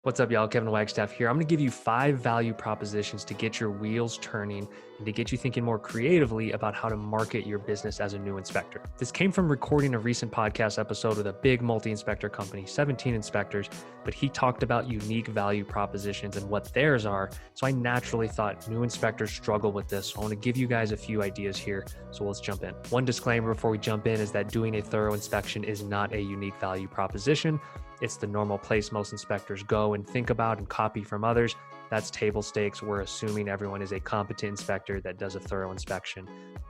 What's up, y'all? Kevin Wagstaff here. I'm going to give you 5 value propositions to get your wheels turning and to get you thinking more creatively about how to market your business as a new inspector. This came from recording a recent podcast episode with a big multi-inspector company, 17 inspectors, but he talked about unique value propositions and what theirs are. So I naturally thought new inspectors struggle with this. So I want to give you guys a few ideas here. So let's jump in. One disclaimer before we jump in is that doing a thorough inspection is not a unique value proposition. It's the normal place most inspectors go and think about and copy from others. That's table stakes. We're assuming everyone is a competent inspector that does a thorough inspection.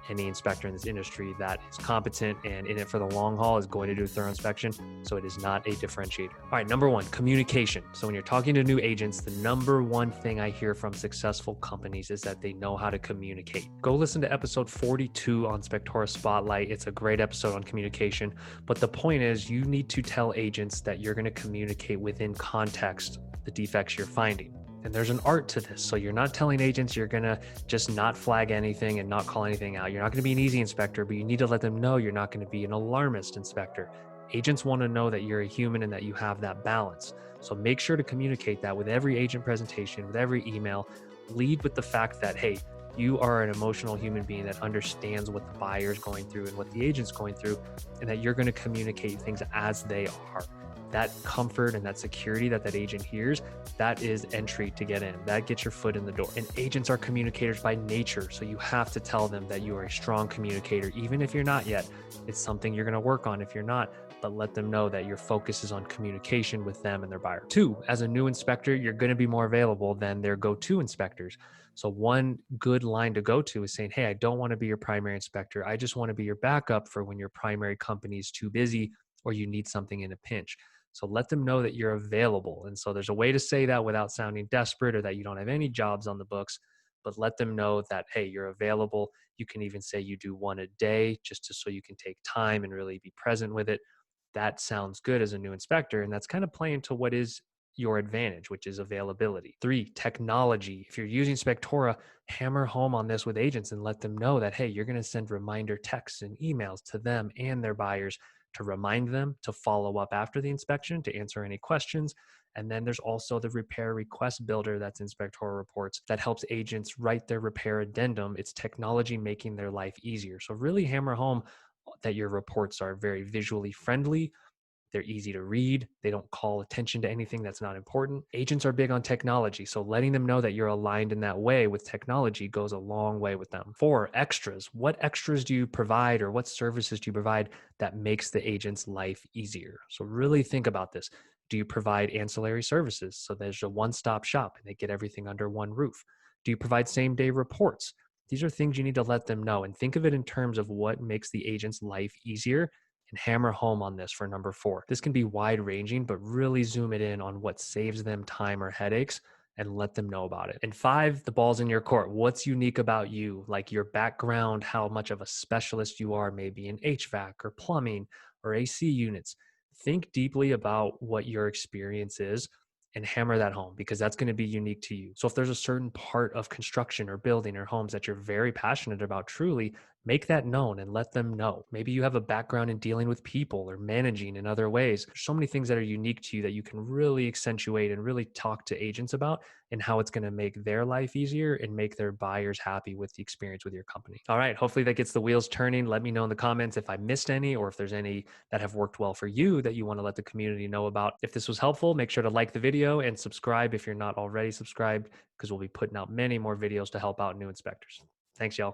Any inspector in this industry that is competent and in it for the long haul is going to do a thorough inspection. So it is not a differentiator. All right, number one, communication. So when you're talking to new agents, the number one thing I hear from successful companies is that they know how to communicate. Go listen to episode 42 on Spectora Spotlight. It's a great episode on communication. But the point is, you need to tell agents that you're going to communicate within context the defects you're finding. And there's an art to this. So you're not telling agents you're going to just not flag anything and not call anything out. You're not going to be an easy inspector, but you need to let them know you're not going to be an alarmist inspector. Agents want to know that you're a human and that you have that balance. So make sure to communicate that with every agent presentation, with every email. Lead with the fact that, hey, you are an emotional human being that understands what the buyer's going through and what the agent's going through, and that you're going to communicate things as they are. That comfort and that security that agent hears, that is entry to get in. That gets your foot in the door. And agents are communicators by nature. So you have to tell them that you are a strong communicator, even if you're not yet. It's something you're going to work on if you're not, but let them know that your focus is on communication with them and their buyer. 2, as a new inspector, you're going to be more available than their go-to inspectors. So one good line to go to is saying, hey, I don't want to be your primary inspector. I just want to be your backup for when your primary company is too busy or you need something in a pinch. So let them know that you're available. And so there's a way to say that without sounding desperate or that you don't have any jobs on the books, but let them know that, hey, you're available. You can even say you do one a day so you can take time and really be present with it. That sounds good as a new inspector. And that's kind of playing to what is your advantage, which is availability. 3, technology. If you're using Spectora, hammer home on this with agents and let them know that, hey, you're going to send reminder texts and emails to them and their buyers to remind them to follow up after the inspection, to answer any questions. And then there's also the repair request builder that's in Spectora reports that helps agents write their repair addendum. It's technology making their life easier. So really hammer home that your reports are very visually friendly. They're easy to read. They don't call attention to anything that's not important. Agents are big on technology, so letting them know that you're aligned in that way with technology goes a long way with them. 4, extras. What extras do you provide or what services do you provide that makes the agent's life easier? So really think about this. Do you provide ancillary services? So there's a one-stop shop and they get everything under one roof. Do you provide same-day reports? These are things you need to let them know, and think of it in terms of what makes the agent's life easier and hammer home on this for number 4. This can be wide ranging, but really zoom it in on what saves them time or headaches and let them know about it. And 5, the ball's in your court. What's unique about you? Like your background, how much of a specialist you are, maybe in HVAC or plumbing or AC units. Think deeply about what your experience is and hammer that home, because that's going to be unique to you. So if there's a certain part of construction or building or homes that you're very passionate about, truly make that known and let them know. Maybe you have a background in dealing with people or managing in other ways. There's so many things that are unique to you that you can really accentuate and really talk to agents about, and how it's going to make their life easier and make their buyers happy with the experience with your company. All right, hopefully that gets the wheels turning. Let me know in the comments if I missed any, or if there's any that have worked well for you that you want to let the community know about. If this was helpful, make sure to like the video and subscribe if you're not already subscribed, because we'll be putting out many more videos to help out new inspectors. Thanks, y'all.